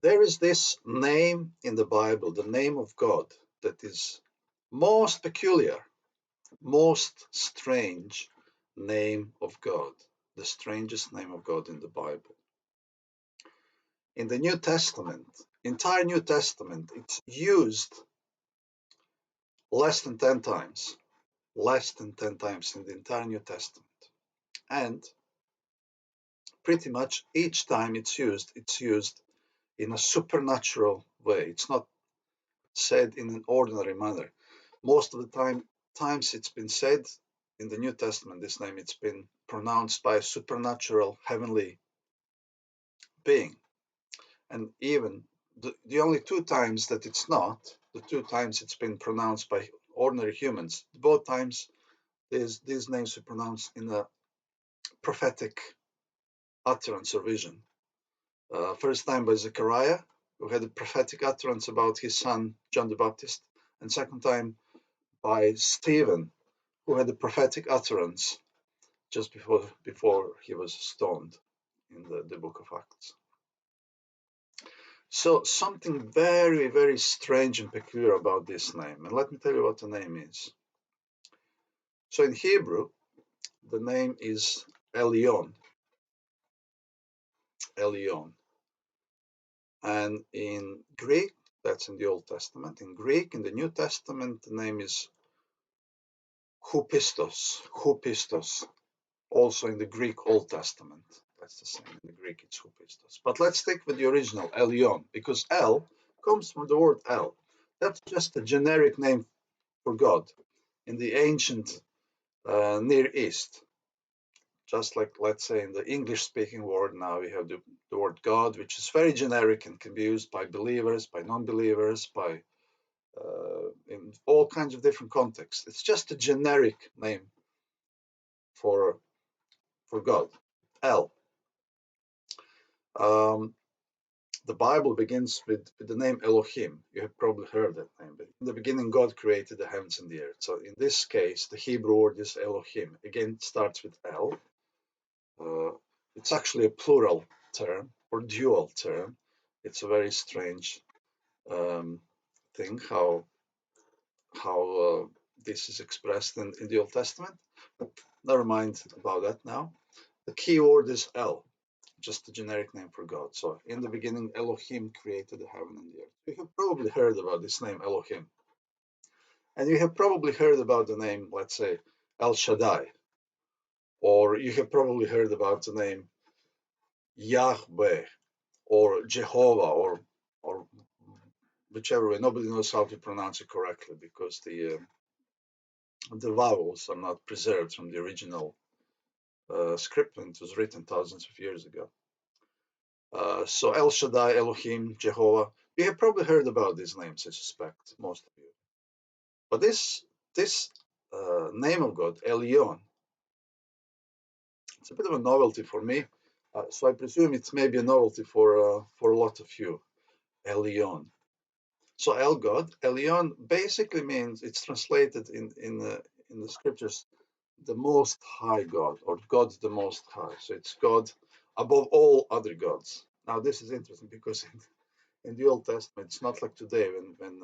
There is this name in the Bible, the name of God, that is most peculiar, most strange name of God, the strangest name of God in the Bible. In the New Testament, entire New Testament, it's used less than 10 times, less than 10 times in the entire New Testament. And pretty much each time it's used in a supernatural way. It's not said in an ordinary manner. Most of the times it's been said in the New Testament, this name, it's been pronounced by a supernatural heavenly being. And even the only two times that it's not, the two times it's been pronounced by ordinary humans, both times these names are pronounced in a prophetic utterance or vision. First time by Zechariah, who had a prophetic utterance about his son John the Baptist, and second time by Stephen, who had a prophetic utterance just before he was stoned in the book of Acts. So something very, very strange and peculiar about this name. And let me tell you what the name is. So in Hebrew, the name is Elyon. Elyon. And in Greek, that's in the Old Testament. In Greek, in the New Testament, the name is Hupistos. Hupistos. Also in the Greek Old Testament. That's the same. In the Greek, it's Hupistos. But let's stick with the original, Elyon, because El comes from the word El. That's just a generic name for God in the ancient Near East. Just like, let's say, in the English-speaking world now, we have the word God, which is very generic and can be used by believers, by non-believers, by in all kinds of different contexts. It's just a generic name for God. El. The Bible begins with the name Elohim. You have probably heard that name. But in the beginning, God created the heavens and the earth. So in this case, the Hebrew word is Elohim. Again, it starts with El. It's actually a plural term or dual term. It's a very strange thing how this is expressed in the Old Testament. But never mind about that now. The key word is El, just a generic name for God. So in the beginning, Elohim created the heaven and the earth. You have probably heard about this name, Elohim. And you have probably heard about the name, let's say, El Shaddai. Or you have probably heard about the name Yahweh or Jehovah or whichever way. Nobody knows how to pronounce it correctly because the vowels are not preserved from the original script when it was written thousands of years ago. So El Shaddai, Elohim, Jehovah. You have probably heard about these names, I suspect, most of you. But this name of God, Elyon, it's a bit of a novelty for me. So I presume it's maybe a novelty for a lot of you. Elyon. So El God, Elyon basically means, it's translated in the scriptures, the Most High God, or God the Most High. So it's God above all other gods. Now this is interesting because in the Old Testament, it's not like today when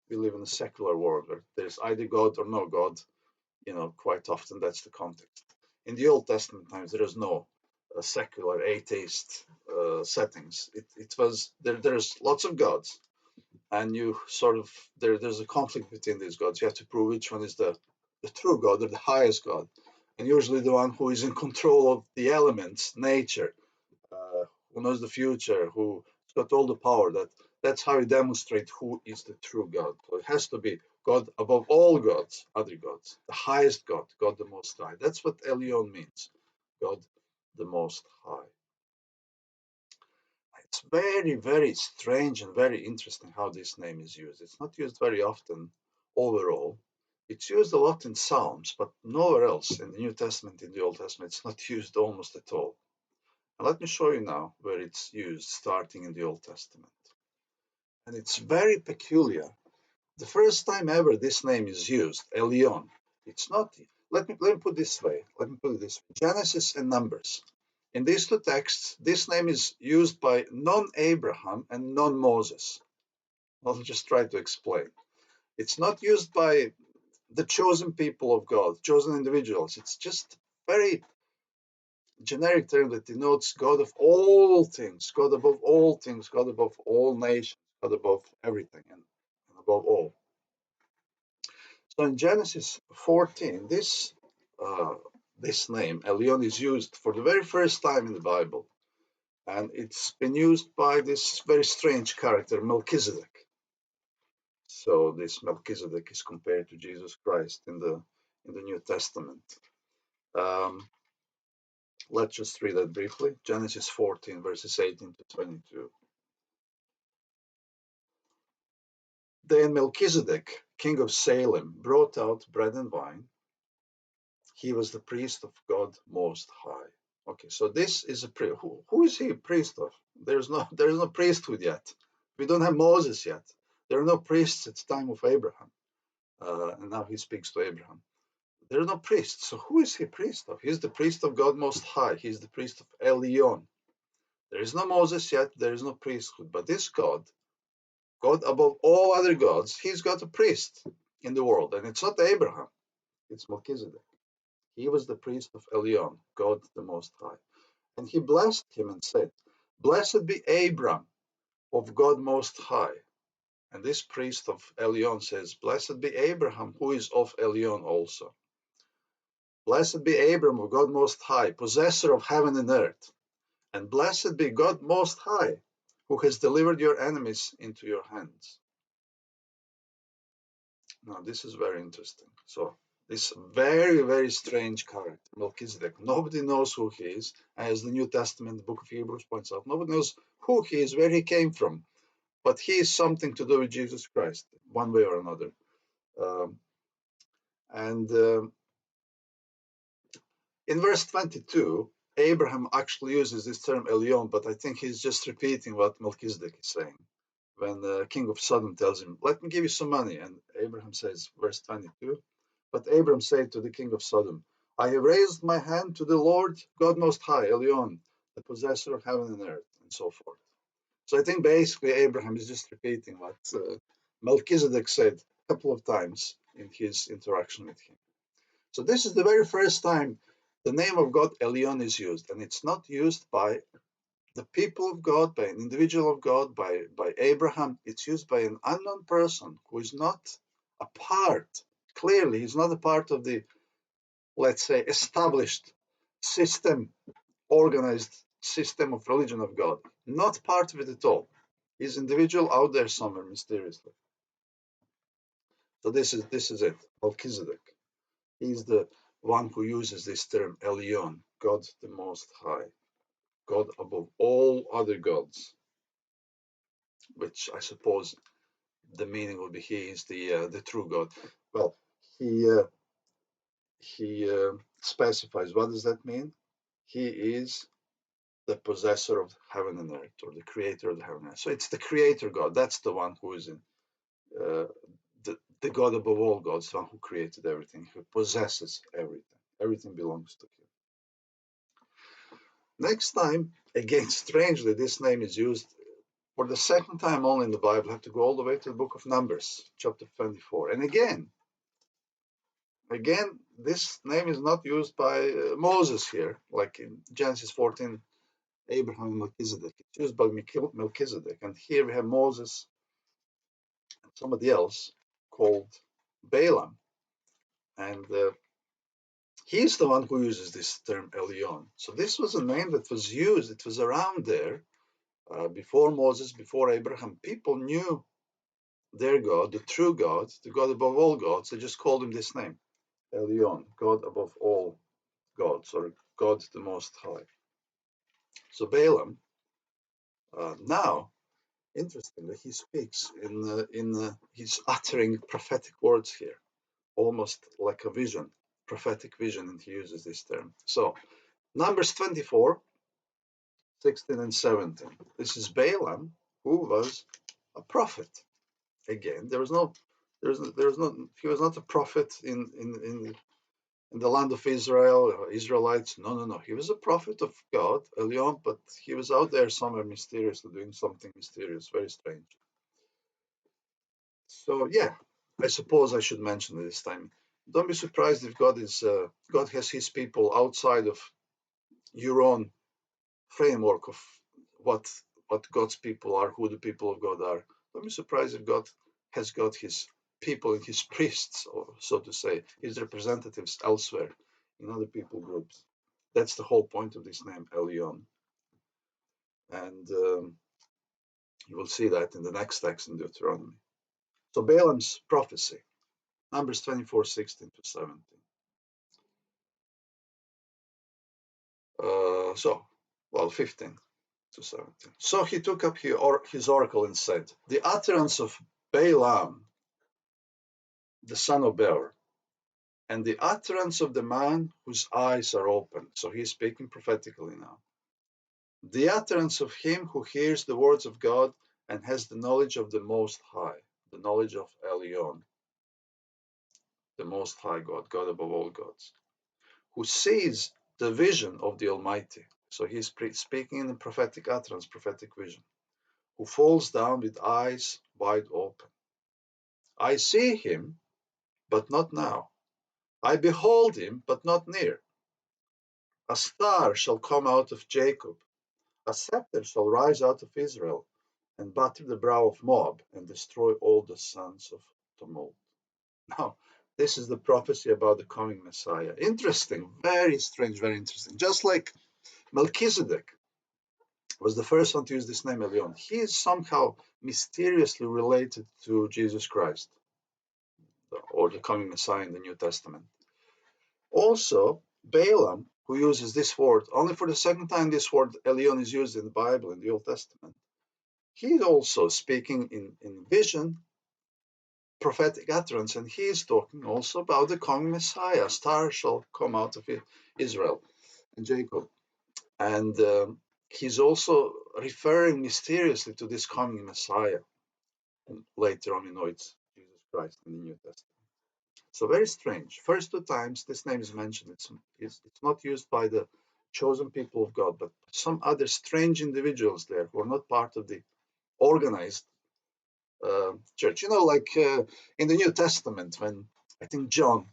we live in a secular world where there's either God or no God. Quite often that's the context. In the Old Testament times, there is no secular atheist settings. It was there's lots of gods, and you sort of there's a conflict between these gods. You have to prove which one is the true God or the highest God, and usually the one who is in control of the elements, nature, who knows the future, who's got all the power. That's how you demonstrate who is the true God. So it has to be God above all gods, other gods, the highest God, God the Most High. That's what Elyon means, God the Most High. It's very, very strange and very interesting how this name is used. It's not used very often overall. It's used a lot in Psalms, but nowhere else in the New Testament, in the Old Testament, it's not used almost at all. And let me show you now where it's used, starting in the Old Testament. And it's very peculiar. The first time ever this name is used, Elyon, it's not, let me put it this way. Let me put it this way. Genesis and Numbers. In these two texts, this name is used by non-Abraham and non-Moses. I'll just try to explain. It's not used by the chosen people of God, chosen individuals. It's just very generic term that denotes God of all things, God above all things, God above all nations, God above everything and above all. So in Genesis 14, uh, this name, Elyon, is used for the very first time in the Bible. And it's been used by this very strange character, Melchizedek. So this Melchizedek is compared to Jesus Christ in the New Testament. Um, let's just read that briefly. Genesis 14, verses 18 to 22. Then Melchizedek, king of Salem, brought out bread and wine. He was the priest of God Most High. Okay, so this is a priest. Who is he a priest of? There is no priesthood yet. We don't have Moses yet. There are no priests at the time of Abraham. And now he speaks to Abraham. There are no priests. So who is he priest of? He's the priest of God Most High. He's the priest of Elyon. There is no Moses yet. There is no priesthood. But this God, God above all other gods, he's got a priest in the world. And it's not Abraham. It's Melchizedek. He was the priest of Elyon, God the Most High. And he blessed him and said, Blessed be Abram of God Most High. And this priest of Elyon says, Blessed be Abraham, who is of Elyon also. Blessed be Abram of God Most High, possessor of heaven and earth. And blessed be God Most High, who has delivered your enemies into your hands. Now, this is very interesting. So, this very, very strange character, Melchizedek, nobody knows who he is. As the New Testament, the book of Hebrews points out, nobody knows who he is, where he came from. But he is something to do with Jesus Christ, one way or another. Um, and In verse 22, Abraham actually uses this term Elyon, but I think he's just repeating what Melchizedek is saying. When the king of Sodom tells him, Let me give you some money. And Abraham says, verse 22, But Abraham said to the king of Sodom, I have raised my hand to the Lord God Most High, Elyon, the possessor of heaven and earth, and so forth. So I think basically Abraham is just repeating what Melchizedek said a couple of times in his interaction with him. So this is the very first time the name of God Elyon is used, and it's not used by the people of God, by an individual of God, by Abraham. It's used by an unknown person who is not a part, clearly, he's not a part of the, let's say, established system, organized system of religion of God. Not part of it at all. He's individual out there somewhere mysteriously. So this is it, Melchizedek. He's the one who uses this term Elyon, God the Most High, God above all other gods, which I suppose the meaning would be he is the true God. Well, he specifies what does that mean? He is the possessor of heaven and earth, or the creator of the heaven and earth. So it's the creator God. That's the one who is in uh, the God above all gods, the one who created everything, who possesses everything. Everything belongs to him. Next time, again, strangely, this name is used for the second time only in the Bible. I have to go all the way to the book of Numbers, chapter 24. And again, this name is not used by Moses here, like in Genesis 14, Abraham and Melchizedek. It's used by Melchizedek. And here we have Moses and somebody else called Balaam. And he's the one who uses this term Elyon. So this was a name that was used, it was around there before Moses, before Abraham. People knew their God, the true God, the God above all gods. They just called him this name, Elyon, God above all gods, or God the Most High. So Balaam, now, interestingly, he speaks he's uttering prophetic words here, almost like a vision, prophetic vision, and he uses this term. So Numbers 24, 16 and 17. This is Balaam, who was a prophet. Again, he was not a prophet in in the land of Israel, Israelites. No, no, no. He was a prophet of God, Elyon, but he was out there somewhere mysteriously doing something mysterious, very strange. So yeah, I suppose I should mention it this time. Don't be surprised if God has His people outside of your own framework of what what God's people are, who the people of God are. Don't be surprised if God has got His people and His priests, or so to say, His representatives elsewhere in other people groups. That's the whole point of this name, Elyon, and you will see that in the next text in Deuteronomy. So Balaam's prophecy, Numbers 24:16 to 17. Well, 15 to 17. So he took up his oracle and said, the utterance of Balaam, the son of Beor, and the utterance of the man whose eyes are open. So he's speaking prophetically now. The utterance of him who hears the words of God and has the knowledge of the Most High, the knowledge of Elyon, the Most High God, God above all gods, who sees the vision of the Almighty. So he's speaking in the prophetic utterance, prophetic vision, who falls down with eyes wide open. I see him, but not now. I behold him, but not near. A star shall come out of Jacob, a scepter shall rise out of Israel, and batter the brow of Moab, and destroy all the sons of tumult. Now, this is the prophecy about the coming Messiah. Interesting, very strange, very interesting. Just like Melchizedek was the first one to use this name, Elyon, he is somehow mysteriously related to Jesus Christ, or the coming Messiah in the New Testament. Also, Balaam, who uses this word, only for the second time this word Elyon is used in the Bible, in the Old Testament, he's also speaking in vision, prophetic utterance, and he is talking also about the coming Messiah. A star shall come out of Israel and Jacob. And he's also referring mysteriously to this coming Messiah. And later on, we know it's Jesus Christ in the New Testament. So very strange. First two times this name is mentioned. It's not used by the chosen people of God, but some other strange individuals there who are not part of the organized church. Like in the New Testament, when I think John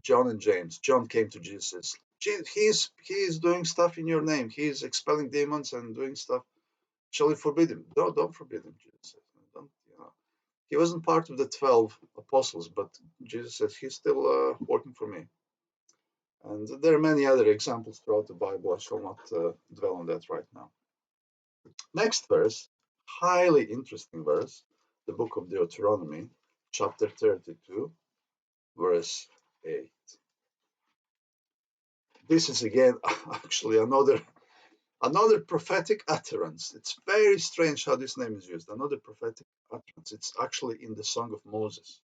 and James, John came to Jesus. He's doing stuff in your name. He's expelling demons and doing stuff. Shall we forbid him? No, don't forbid him. Jesus says. Don't, He wasn't part of the 12 apostles, but Jesus says he's still working for me. And there are many other examples throughout the Bible. I shall not dwell on that right now. Next verse, highly interesting verse, the book of Deuteronomy, chapter 32, verse 8. This is again actually another prophetic utterance. It's very strange how this name is used. Another prophetic utterance. It's actually in the Song of Moses,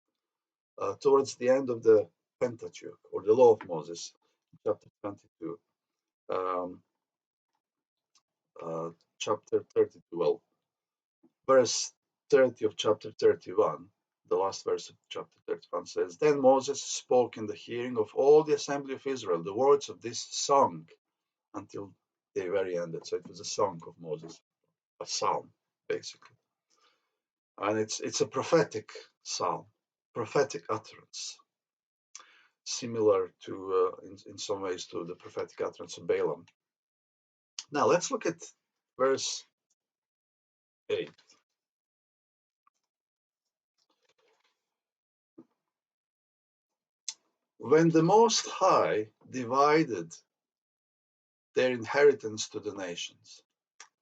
towards the end of the Pentateuch, or the Law of Moses, chapter 22. Um, Chapter 32, well, verse 30 of chapter 31, the last verse of chapter 31 says, Then Moses spoke in the hearing of all the assembly of Israel the words of this song until they very ended. So it was a song of Moses, a psalm, basically. And it's a prophetic psalm, prophetic utterance, similar to, in some ways, to the prophetic utterance of Balaam. Now let's look at verse 8. When the Most High divided their inheritance to the nations,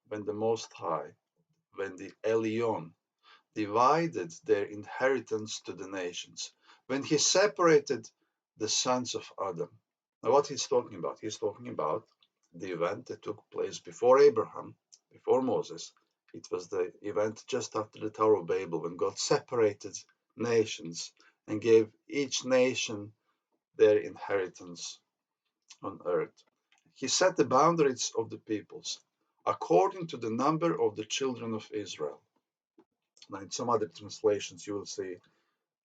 when the Most High, when the Elyon divided their inheritance to the nations, when he separated the sons of Adam. Now, what he's talking about? He's talking about the event that took place before Abraham, before Moses. It was the event just after the Tower of Babel, when God separated nations and gave each nation their inheritance on earth. He set the boundaries of the peoples according to the number of the children of Israel. Now, in some other translations, you will see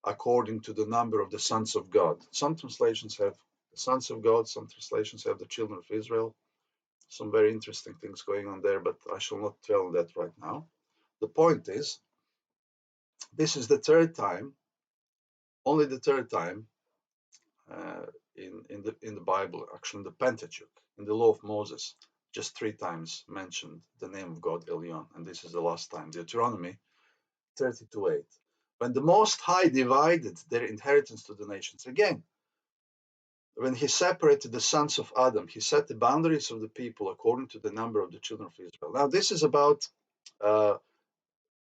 according to the number of the sons of God. Some translations have The sons of God, some translations have the children of Israel. Some very interesting things going on there, but I shall not dwell on that right now. The point is, this is the third time, only the third time uh, in the Bible, actually in the Pentateuch, in the Law of Moses, just 3 times mentioned the name of God, Elyon, and this is the last time, Deuteronomy 32:8, when the Most High divided their inheritance to the nations. Again, when he separated the sons of Adam, he set the boundaries of the people according to the number of the children of Israel. Now, this is about uh,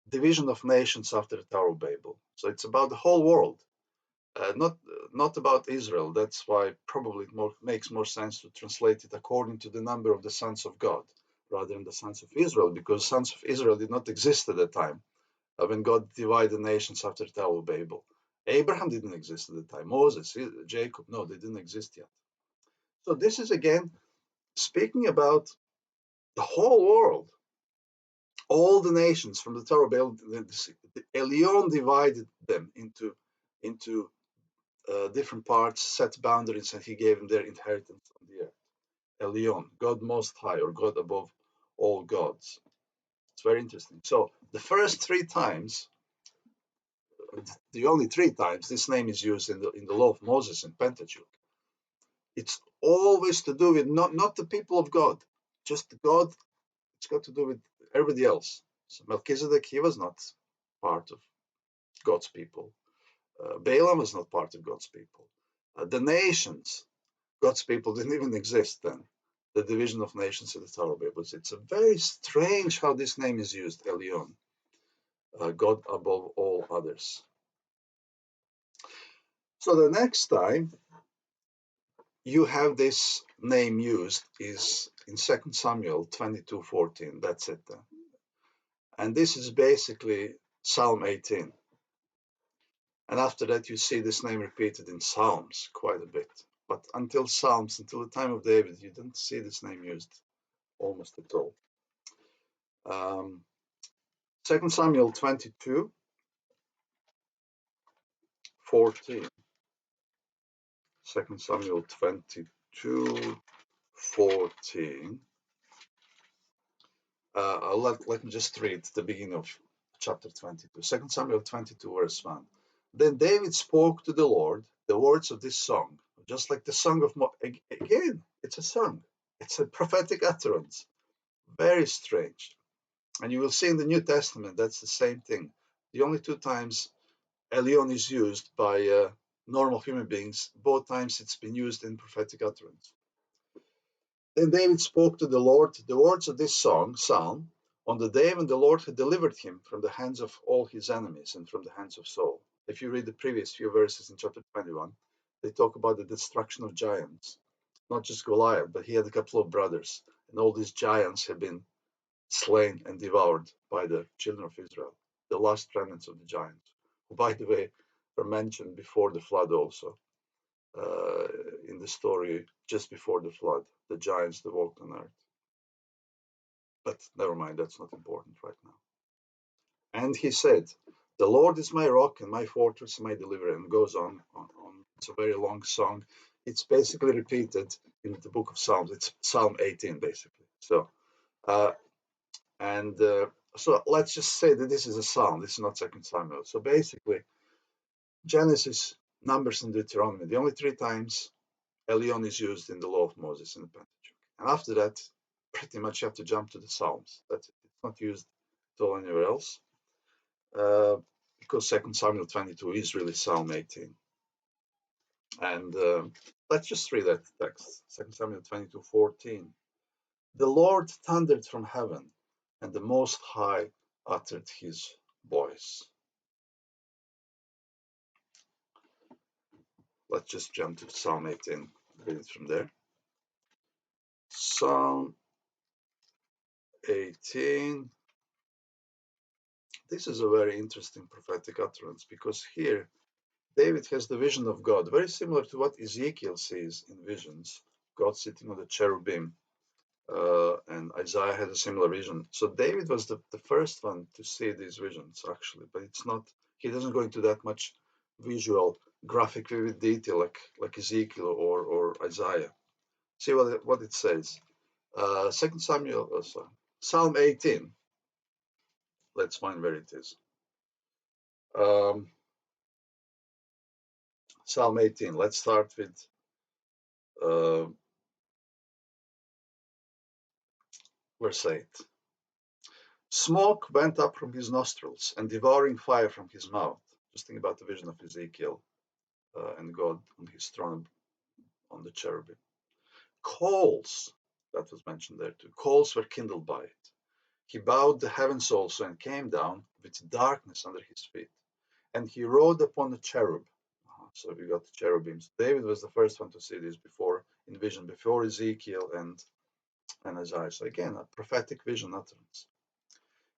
division of nations after the Tower of Babel. So it's about the whole world, not about Israel. That's why probably it makes more sense to translate it according to the number of the sons of God rather than the sons of Israel, because sons of Israel did not exist at the time when God divided the nations after the Tower of Babel. Abraham didn't exist at the time. Moses, Jacob, no, they didn't exist yet. So this is again speaking about the whole world, all the nations from the Tower of Babel. Elyon divided them into different parts, set boundaries, and he gave them their inheritance on the earth. Elyon, God Most High, or God above all gods. It's very interesting. So the first 3 times, the only 3 times this name is used in the Law of Moses and Pentateuch, it's always to do with not the people of God, just God. It's got to do with everybody else. So Melchizedek, he was not part of God's people. Balaam was not part of God's people. The nations, God's people didn't even exist then. The division of nations in the Tower of Babel. It's a very strange how this name is used, Elyon, God above all others. So the next time you have this name used is in 2 Samuel 22:14. That's it. And this is basically Psalm 18. And after that, you see this name repeated in Psalms quite a bit. But until Psalms, until the time of David, you don't see this name used almost at all. 2 Samuel 22:14. 2 Samuel 22:14. Let me just read the beginning of chapter 22. 2 Samuel 22, verse 1. Then David spoke to the Lord the words of this song, just like the song of again, it's a song. It's a prophetic utterance. Very strange. And you will see in the New Testament that's the same thing. The only 2 times Elyon is used by normal human beings, both times it's been used in prophetic utterance. Then David spoke to the Lord the words of this psalm, on the day when the Lord had delivered him from the hands of all his enemies and from the hands of Saul. If you read the previous few verses in chapter 21, they talk about the destruction of giants. Not just Goliath, but he had a couple of brothers, and all these giants had been slain and devoured by the children of Israel, the last remnants of the giants, who, by the way, were mentioned before the flood also. In the story just before the flood, the giants that walked on earth. But never mind, that's not important right now. And he said, the Lord is my rock and my fortress and my deliverer, and goes on. It's a very long song. It's basically repeated in the book of Psalms. It's Psalm 18, basically. So, so let's just say that this is a psalm. This is not 2 Samuel. So basically, Genesis, Numbers, and Deuteronomy, the only 3 times Elyon is used in the Law of Moses in the Pentateuch. And after that, pretty much you have to jump to the Psalms. That's it. It's not used at all anywhere else. Because 2 Samuel 22 is really Psalm 18. And let's just read that text. 2 Samuel 22:14. The Lord thundered from heaven, and the Most High uttered his voice. Let's just jump to Psalm 18, read it from there. Psalm 18. This is a very interesting prophetic utterance because here David has the vision of God, very similar to what Ezekiel sees in visions, God sitting on the cherubim, and Isaiah had a similar vision. So David was the first one to see these visions, actually, but it's not, he doesn't go into that much visual graphic vivid detail like Ezekiel or Isaiah. See what it says. Second Samuel, sorry, Psalm 18. Let's find where it is. Um, Psalm 18. Let's start with uh, verse 8. Smoke went up from his nostrils and devouring fire from his mouth. Just think about the vision of Ezekiel and God on his throne on the cherubim. Coals, that was mentioned there too. Coals were kindled by it. He bowed the heavens also and came down with darkness under his feet. And he rode upon the cherub. So we got the cherubims. David was the first one to see this before in vision, before Ezekiel and Isaiah. So again, a prophetic vision utterance.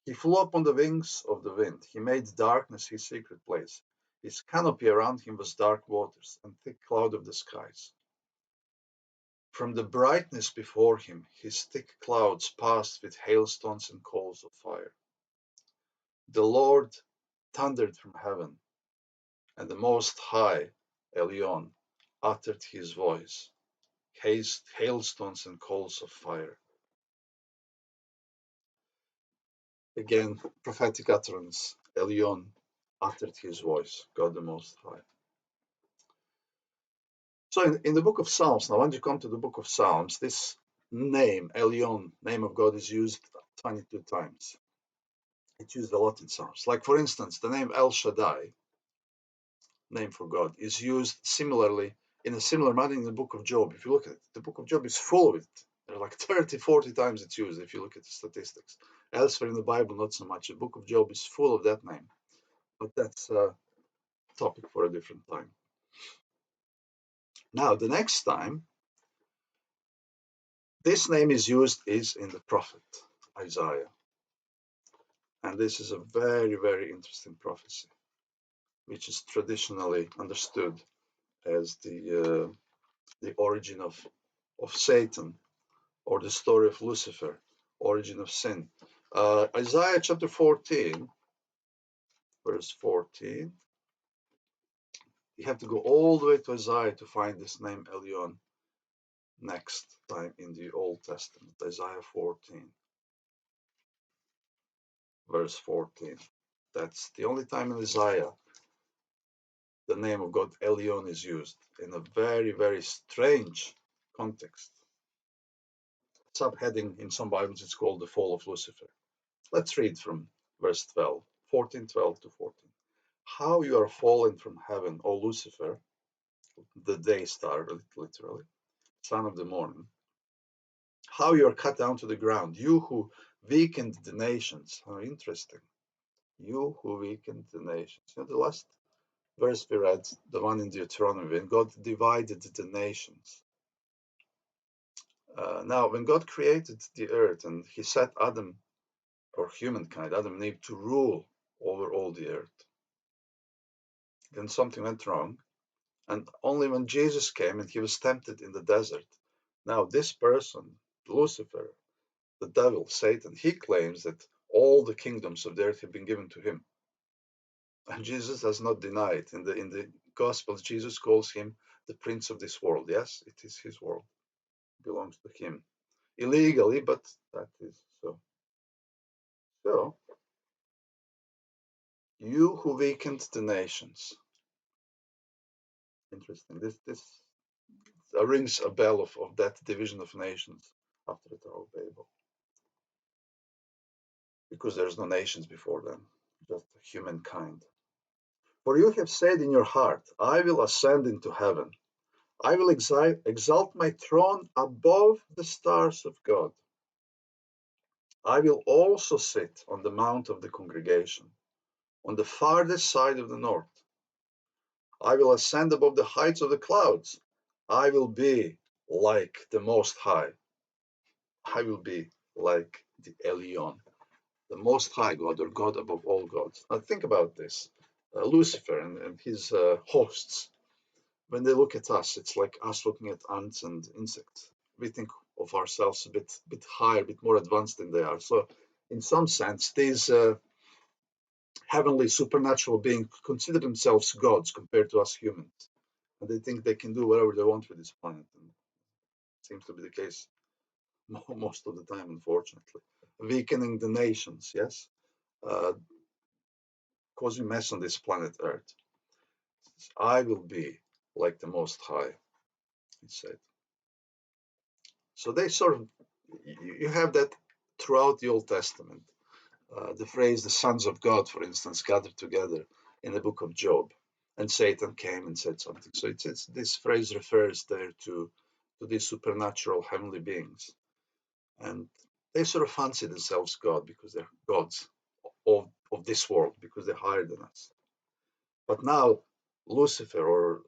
He flew upon the wings of the wind. He made darkness his secret place. His canopy around him was dark waters and thick cloud of the skies. From the brightness before him, his thick clouds passed with hailstones and coals of fire. The Lord thundered from heaven, and the Most High, Elyon, uttered his voice. Hailstones and coals of fire. Again, prophetic utterance. Elyon uttered his voice, God the Most High. So in the book of Psalms, now when you come to the book of Psalms, this name, Elyon, name of God, is used 22 times. It's used a lot in Psalms. Like, for instance, the name El Shaddai, name for God, is used similarly in a similar manner in the book of Job. If you look at it, the book of Job is full of it. There are like 30, 40 times it's used if you look at the statistics. Elsewhere in the Bible, not so much. The book of Job is full of that name. But that's a topic for a different time. Now, the next time this name is used is in the prophet Isaiah. And this is a very, very interesting prophecy, which is traditionally understood as the origin of Satan, or the story of Lucifer, origin of sin. Isaiah chapter 14, verse 14. You have to go all the way to Isaiah to find this name Elyon next time in the Old Testament. Isaiah 14, verse 14. That's the only time in Isaiah the name of God Elyon is used in a very, very strange context. Subheading in some Bibles, it's called the fall of Lucifer. Let's read from verse 12, 14, 12 to 14. How you are fallen from heaven, O Lucifer, the day star, literally, son of the morning. How you are cut down to the ground, you who weakened the nations. How interesting. You who weakened the nations. You know, the last verse we read, the one in Deuteronomy, when God divided the nations. Now, when God created the earth and he set Adam, or humankind, Adam and Eve, to rule over all the earth, then something went wrong. And only when Jesus came and he was tempted in the desert. Now, this person, Lucifer, the devil, Satan, he claims that all the kingdoms of the earth have been given to him. And Jesus does not deny it. In the Gospels, Jesus calls him the prince of this world. Yes, it is his world. It belongs to him. Illegally, but that is so. So, you who weakened the nations. Interesting. This rings a bell of that division of nations after the Tower of Babel. Because there's no nations before them, just humankind. For you have said in your heart, I will ascend into heaven. I will exalt my throne above the stars of God. I will also sit on the mount of the congregation, on the farthest side of the north. I will ascend above the heights of the clouds. I will be like the Most High. I will be like the Elyon, the Most High God, or God above all gods. Now think about this. Lucifer and his hosts, when they look at us, it's like us looking at ants and insects. We think of ourselves a bit higher, a bit more advanced than they are. So in some sense, these heavenly supernatural beings consider themselves gods compared to us humans. And they think they can do whatever they want with this planet. And it seems to be the case most of the time, unfortunately. Weakening the nations, yes? Causing mess on this planet Earth. I will be like the Most High, he said. So they sort of, you have that throughout the Old Testament. The phrase the sons of God, for instance, gathered together in the book of Job, and Satan came and said something. So it's this phrase refers there to these supernatural heavenly beings. And they sort of fancy themselves God because they're gods of this world, because they're higher than us. But now Lucifer, or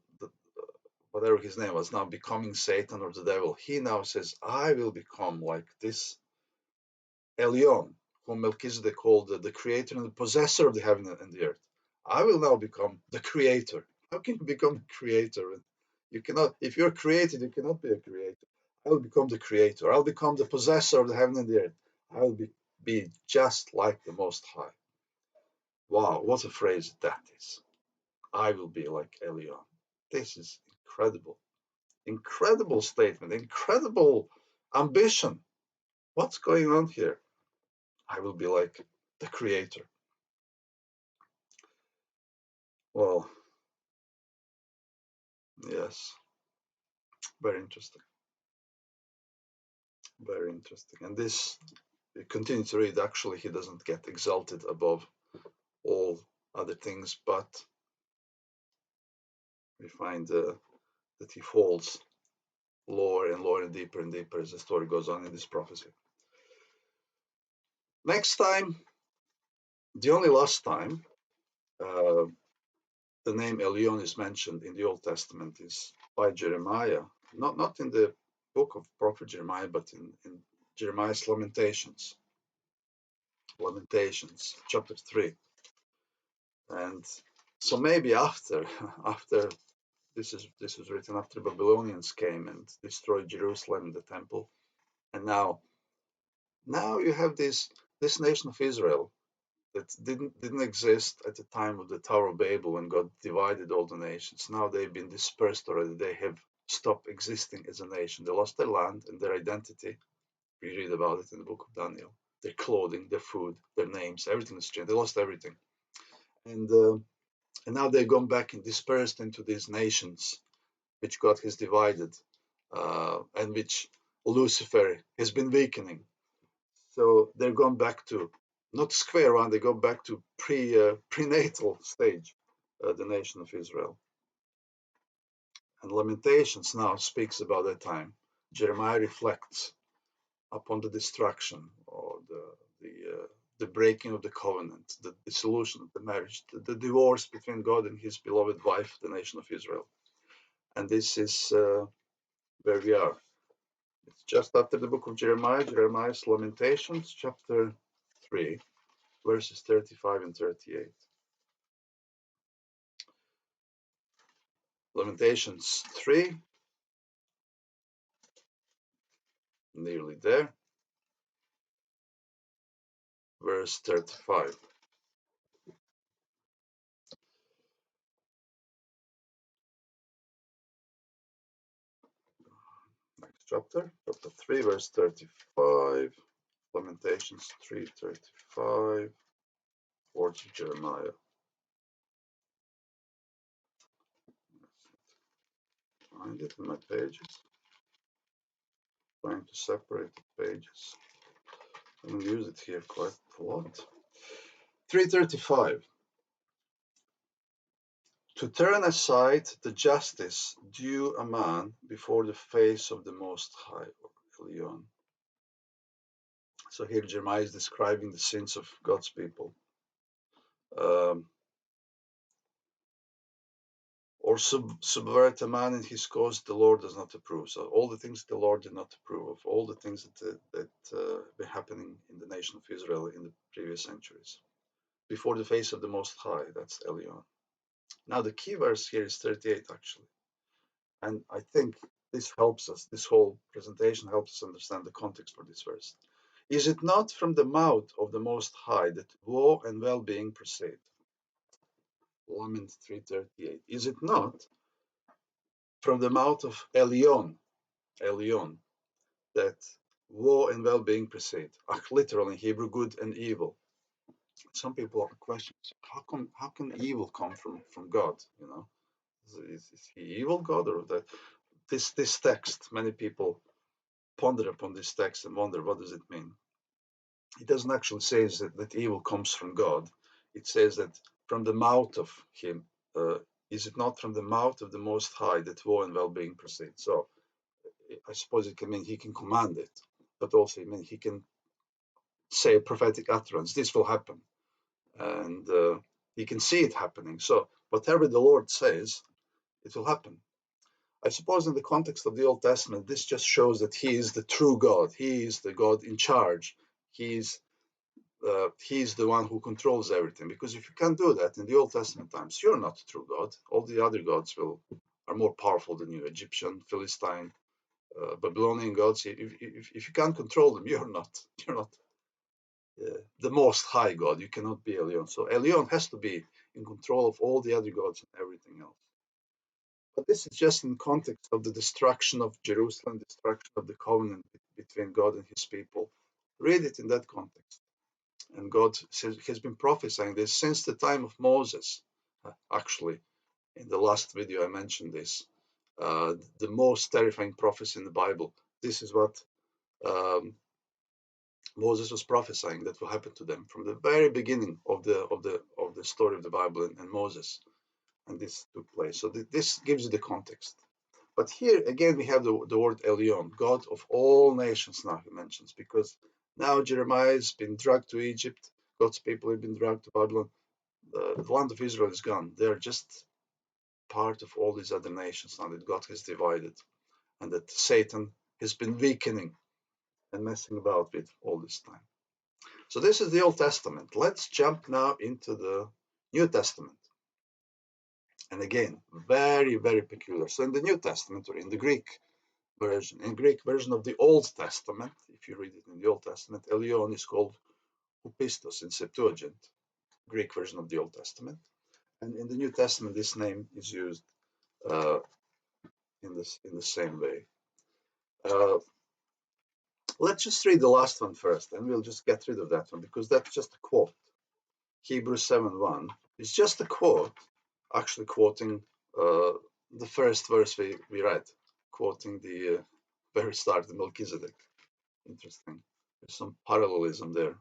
whatever his name was, now becoming Satan or the devil, he now says, I will become like this Elyon, whom Melchizedek called the creator and the possessor of the heaven and the earth. I will now become the creator. How can you become a creator? You cannot, if you're created, you cannot be a creator. I will become the creator. I'll become the possessor of the heaven and the earth. I will be just like the Most High. Wow, what a phrase that is. I will be like Elyon. This is incredible. Incredible statement, incredible ambition. What's going on here? I will be like the creator. Well, yes, very interesting. Very interesting. And this, you continue to read, actually, he doesn't get exalted above all other things, but we find that he falls lower and lower and deeper as the story goes on in this prophecy. Next time, the only last time, uh, the name Elyon is mentioned in the Old Testament is by Jeremiah, not in the book of prophet Jeremiah, but in Jeremiah's Lamentations, chapter 3. And so maybe after this was written after Babylonians came and destroyed Jerusalem, the temple, and now you have this nation of Israel that didn't exist at the time of the Tower of Babel when God divided all the nations. Now they've been dispersed already. They have stopped existing as a nation. They lost their land and their identity. We read about it in the book of Daniel. Their clothing, their food, their names, everything has changed. They lost everything. And now they've gone back and dispersed into these nations which God has divided, and which Lucifer has been weakening. So they're gone back to not square one, they go back to prenatal stage, the nation of Israel. And Lamentations now speaks about that time. Jeremiah reflects upon the destruction or the breaking of the covenant, the dissolution of the marriage, the divorce between God and his beloved wife, the nation of Israel. And this is where we are. It's just after the book of Jeremiah, Jeremiah's Lamentations, chapter 3, verses 35 and 38. Lamentations 3, nearly there, verse 35. Next chapter, chapter 3, verse 35. Lamentations 3:35, words of Jeremiah. Find it in my pages. Trying to separate the pages. I'm going to use it here quite a lot. 3:35. To turn aside the justice due a man before the face of the Most High, Elyon. So here Jeremiah is describing the sins of God's people. Or subvert a man in his cause, the Lord does not approve. So all the things the Lord did not approve of, all the things that were happening in the nation of Israel in the previous centuries. Before the face of the Most High, that's Elyon. Now the key verse here is 38 actually. And I think this helps us, this whole presentation helps us understand the context for this verse. Is it not from the mouth of the Most High that woe and well-being proceed? Lament 338. Is it not from the mouth of Elyon, that woe and well-being proceed? Literally in Hebrew, good and evil. Some people have questions. How can evil come from God? You know, is he evil God or that? This text, many people ponder upon this text and wonder what does it mean. It doesn't actually say that evil comes from God. It says that from the mouth of Him. Is it not from the mouth of the Most High that woe and well-being proceed? So I suppose it can mean He can command it, but also it means He can say a prophetic utterance. This will happen, and He can see it happening. So whatever the Lord says, it will happen. I suppose in the context of the Old Testament, this just shows that He is the true God. He is the God in charge. He's the one who controls everything. Because if you can't do that in the Old Testament times, you're not a true God. All the other gods are more powerful than you. Egyptian, Philistine, Babylonian gods. If you can't control them, you're not the Most High God. You cannot be Elyon. So Elyon has to be in control of all the other gods and everything else. But this is just in context of the destruction of Jerusalem, destruction of the covenant between God and His people. Read it in that context. And God has been prophesying this since the time of Moses. Actually, in the last video, I mentioned this. The most terrifying prophecy in the Bible. This is what Moses was prophesying that will happen to them from the very beginning of the story of the Bible and Moses, and this took place. So this gives you the context. But here again, we have the word Elyon, God of all nations. Now he mentions, because now Jeremiah has been dragged to Egypt. God's people have been dragged to Babylon. The land of Israel is gone. They're just part of all these other nations now that God has divided, and that Satan has been weakening and messing about with all this time. So this is the Old Testament. Let's jump now into the New Testament. And again, very, very peculiar. So in the New Testament, or in the Greek version of the Old Testament, if you read it in the Old Testament, Elyon is called Hupistos in Septuagint, Greek version of the Old Testament. And in the New Testament, this name is used uh, in the same way. Uh, let's just read the last one first, and we'll just get rid of that one, because that's just a quote. Hebrews 7:1 is just a quote, actually quoting the first verse we read, quoting the very start of Melchizedek. Interesting. There's some parallelism there,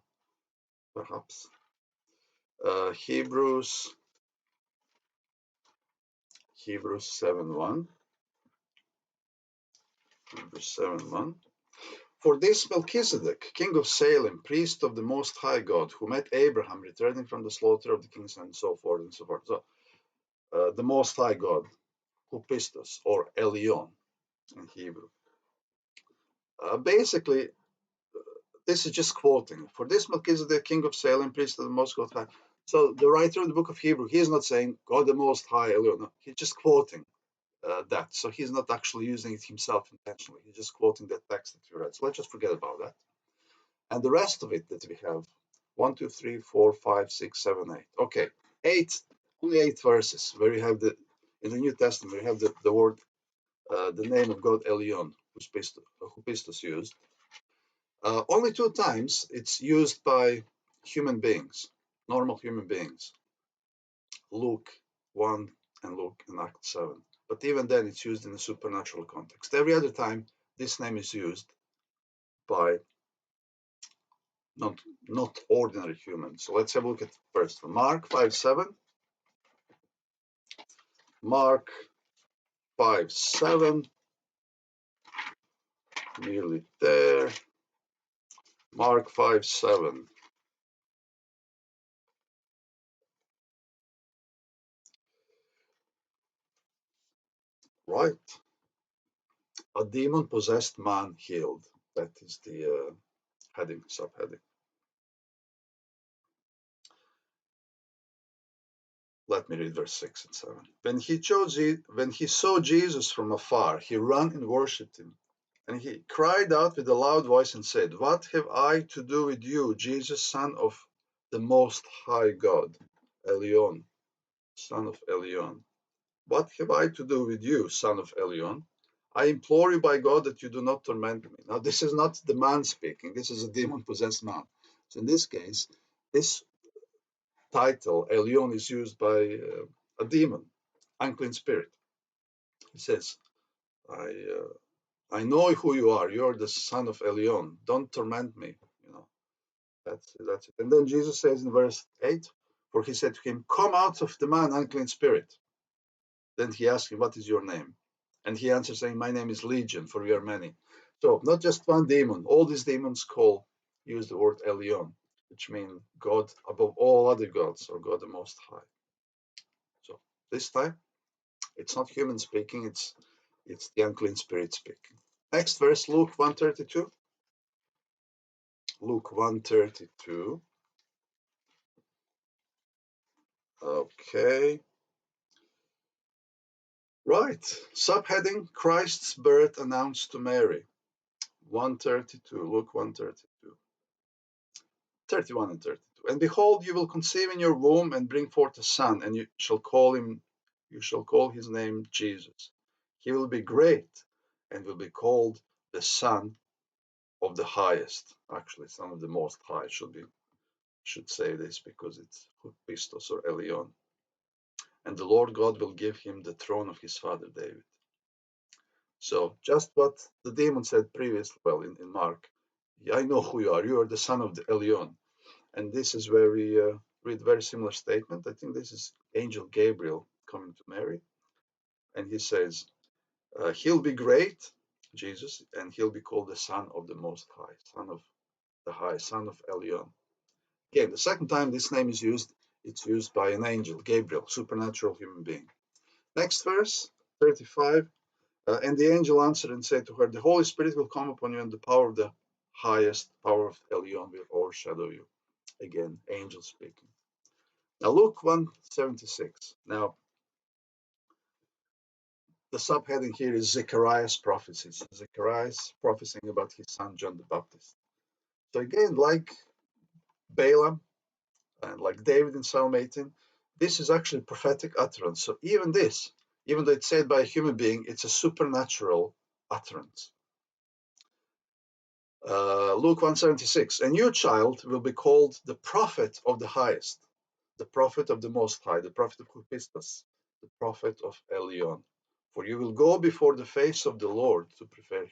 perhaps. Hebrews 7:1. Hebrews 7:1. For this Melchizedek, king of Salem, priest of the Most High God, who met Abraham returning from the slaughter of the kings, and so forth and so forth. So, the Most High God, Hupistos, or Elyon in Hebrew. Basically, this is just quoting. For this Melchizedek, king of Salem, priest of the Most High. So the writer of the book of Hebrew, he is not saying God the Most High, Elyon. No, he's just quoting that. So he's not actually using it himself intentionally. He's just quoting that text that you read. So let's just forget about that. And the rest of it that we have, 1, 2, 3, 4, 5, 6, 7, 8. Okay, only 8 verses where you have in the New Testament, we have the word, the name of God, Elyon, who Pistos used. Only 2 times it's used by human beings, normal human beings. Luke 1 and Luke in Act 7. But even then, it's used in a supernatural context. Every other time, this name is used by not ordinary humans. So let's have a look at first one. Mark 5:7. Mark 5:7. Nearly there. Mark 5:7. Right. A demon-possessed man healed. That is the subheading. Let me read verse 6 and 7. When he saw Jesus from afar, he ran and worshipped him. And he cried out with a loud voice and said, "What have I to do with you, Jesus, Son of the Most High God?" Elyon, son of Elyon. "What have I to do with you, son of Elyon? I implore you by God that you do not torment me." Now, this is not the man speaking. This is a demon-possessed man. So in this case, this title, Elyon, is used by a demon, unclean spirit. He says, I know who you are. You're the son of Elyon. Don't torment me. You know, that's it. And then Jesus says in verse 8, for he said to him, "Come out of the man, unclean spirit." Then he asked him, "What is your name?" And he answered, saying, "My name is Legion, for we are many." So not just one demon. All these demons use the word Elyon, which means God above all other gods, or God the Most High. So this time, it's not human speaking, it's the unclean spirit speaking. Next verse, Luke 132. Luke 132. Okay. Right. Subheading, Christ's birth announced to Mary. 132. Luke 132. 31 and 32. And behold, you will conceive in your womb and bring forth a son, and you shall call his name Jesus. He will be great and will be called the Son of the Highest. Actually, Son of the Most High should say this because it's Pistos or Elyon. And the Lord God will give him the throne of his father David. So just what the demon said previously, well, in Mark, I know who you are. You are the son of the Elyon. And this is where we read a very similar statement. I think this is Angel Gabriel coming to Mary. And he says, he'll be great, Jesus, and he'll be called the Son of the Most High, Son of the High, Son of Elyon. Again, the second time this name is used, it's used by an angel, Gabriel, supernatural human being. Next verse, 35. And the angel answered and said to her, "The Holy Spirit will come upon you, and the power of the highest, power of Elyon, will overshadow you." Again, angel speaking. Now, Luke 176. Now, the subheading here is Zechariah's prophecies. Zechariah's prophesying about his son John the Baptist. So again, like Balaam and like David in Psalm 18, this is actually prophetic utterance. So even this, even though it's said by a human being, it's a supernatural utterance. Luke 176, "And your child will be called the prophet of the highest, the prophet of the Most High, the prophet of Pistos, the prophet of Elyon. For you will go before the face of the Lord to prepare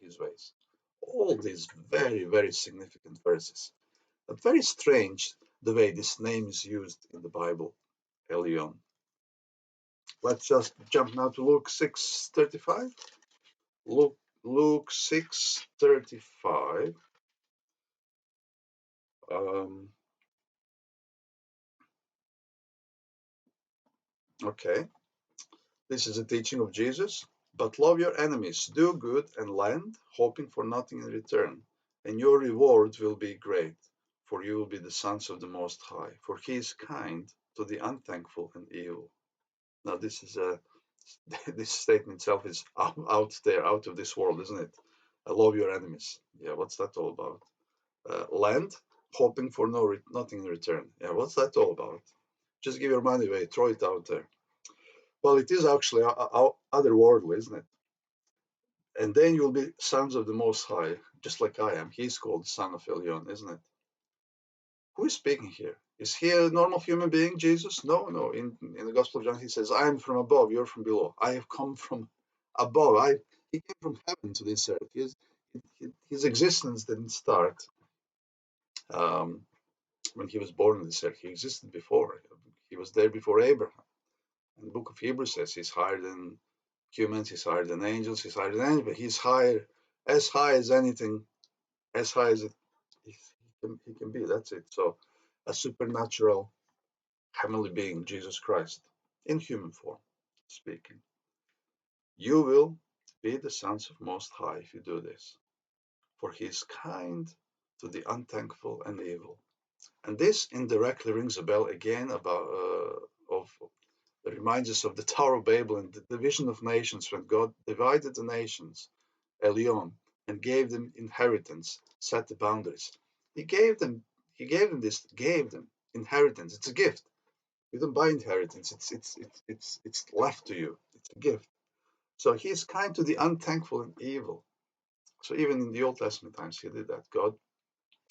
his ways." All these very, very significant verses. But very strange the way this name is used in the Bible, Elyon. Let's just jump now to Luke 6:35. Luke 6:35. Okay, this is a teaching of Jesus. "But love your enemies, do good and lend, hoping for nothing in return, and your reward will be great, for you will be the sons of the Most High, for he is kind to the unthankful and evil." Now, this statement itself is out there, out of this world, isn't it? Love your enemies. Yeah, what's that all about? Lend, hoping for nothing in return. Yeah, what's that all about? Just give your money away, throw it out there. Well, it is actually otherworldly, isn't it? And then you'll be sons of the Most High, just like I am. He's called Son of Elyon, isn't it? Who is speaking here? Is he a normal human being, Jesus? No, no. In the Gospel of John, he says, "I am from above, you're from below. I have come from above." He came from heaven to this earth. His existence didn't start um, when he was born on this earth. He existed before. He was there before Abraham. And the book of Hebrews says he's higher than humans, he's higher than angels, he's higher than anybody. He's as high as anything, as high as he can be. That's it. So, a supernatural heavenly being, Jesus Christ, in human form, speaking. You will be the sons of Most High if you do this, for he is kind to the unthankful and evil. And this indirectly rings a bell again about of it reminds us of the Tower of Babel and the division of nations when God divided the nations Elyon, and gave them inheritance, set the boundaries. He gave them, gave them inheritance. It's a gift. You don't buy inheritance. It's left to you. It's a gift. So he's kind to the unthankful and evil. So even in the Old Testament times, he did that. God,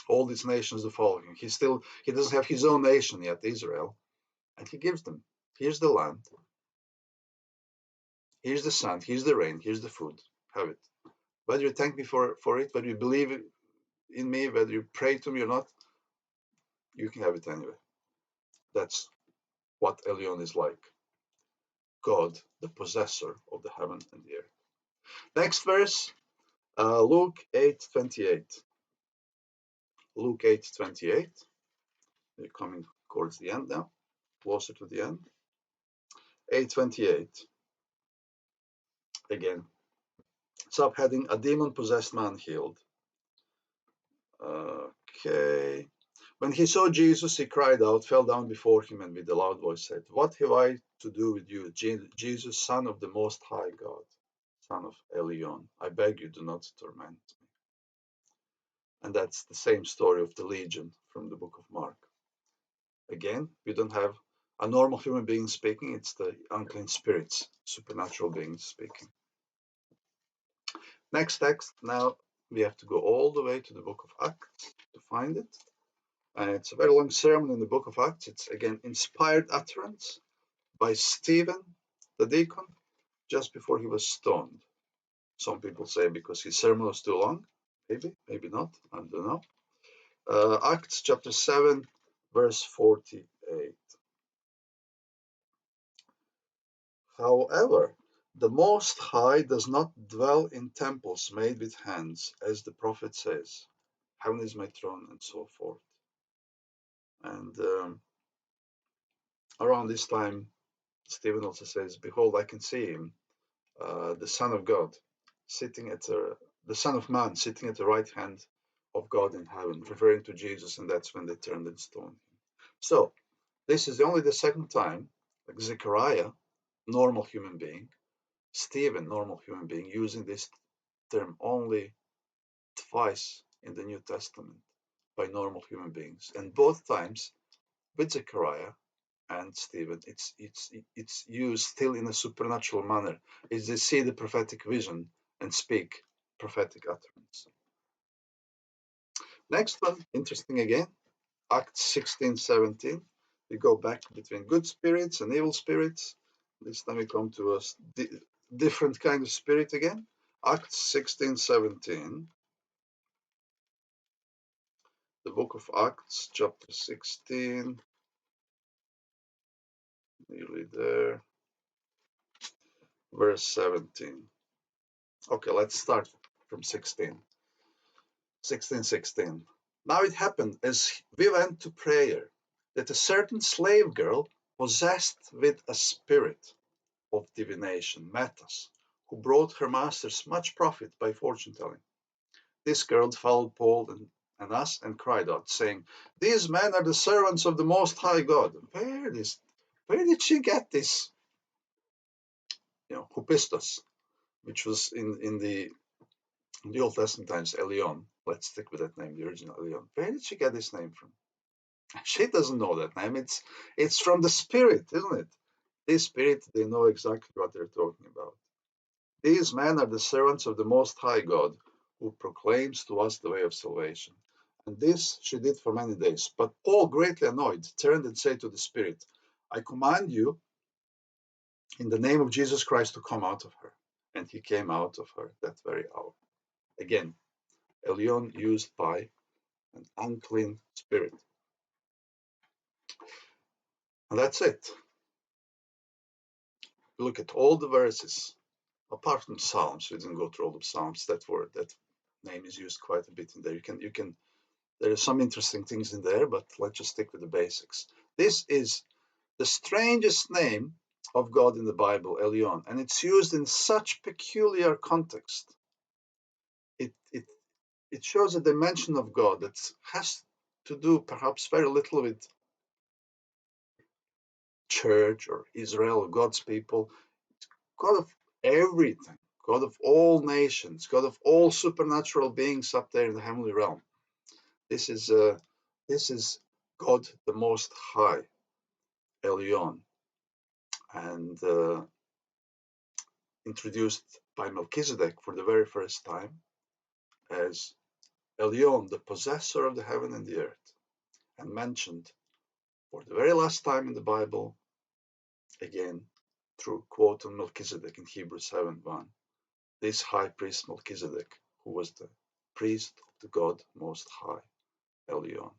all these nations are following him. He doesn't have his own nation yet, Israel, and he gives them. Here's the land. Here's the sun. Here's the rain. Here's the food. Have it. Whether you thank me for it, whether you believe in me, whether you pray to me or not, you can have it anyway. That's what Elyon is like. God, the possessor of the heaven and the earth. Next verse, Luke 8:28. Luke 8:28. We're coming towards the end now, closer to the end. 8:28. Again, subheading: a demon-possessed man healed. Okay. When he saw Jesus, he cried out, fell down before him, and with a loud voice said, "What have I to do with you, Jesus, Son of the Most High God, Son of Elyon? I beg you, do not torment me." And that's the same story of the legion from the book of Mark. Again, we don't have a normal human being speaking, it's the unclean spirits, supernatural beings speaking. Next text, now we have to go all the way to the book of Acts to find it. And it's a very long sermon in the book of Acts. It's again inspired utterance by Stephen, the deacon, just before he was stoned. Some people say because his sermon was too long. Maybe, maybe not. I don't know. Acts chapter 7, verse 48. However, the Most High does not dwell in temples made with hands, as the prophet says, "Heaven is my throne," and so forth. And around this time, Stephen also says, "Behold, I can see him, the Son of God, sitting at the Son of Man sitting at the right hand of God in heaven," referring to Jesus, and that's when they turned and stoned him. So this is only the second time, like Zechariah, normal human being, Stephen, normal human being, using this term only twice in the New Testament by normal human beings, and both times with Zechariah and Stephen, it's used still in a supernatural manner, is they see the prophetic vision and speak prophetic utterance. Next one, interesting again, Acts 16:17. We go back between good spirits and evil spirits. This time we come to a different kind of spirit again. Acts 16:17. The book of Acts, chapter 16. Nearly there. Verse 17. Okay, let's start from 16. 16:16. Now it happened as we went to prayer that a certain slave girl possessed with a spirit of divination met us, who brought her masters much profit by fortune telling. This girl followed Paul and us and cried out, saying, "These men are the servants of the Most High God." Where did she get this? Hupistos, which was in the Old Testament times, Elyon. Let's stick with that name, the original Elyon. Where did she get this name from? She doesn't know that name. It's from the Spirit, isn't it? This Spirit, they know exactly what they're talking about. These men are the servants of the Most High God, who proclaims to us the way of salvation. And this she did for many days. But Paul, greatly annoyed, turned and said to the Spirit, "I command you in the name of Jesus Christ to come out of her." And he came out of her that very hour. Again, Elyon used by an unclean spirit. And that's it. Look at all the verses, apart from Psalms. We didn't go through all the Psalms. That name is used quite a bit in there. There are some interesting things in there, but let's just stick with the basics. This is the strangest name of God in the Bible, Elyon, and it's used in such peculiar context. It shows a dimension of God that has to do perhaps very little with church or Israel or God's people. God of everything, God of all nations, God of all supernatural beings up there in the heavenly realm. This is God the Most High, Elyon, and introduced by Melchizedek for the very first time as Elyon, the possessor of the heaven and the earth, and mentioned for the very last time in the Bible, again through quote on Melchizedek in Hebrews 7:1. This high priest Melchizedek, who was the priest of the God Most High, Elyon.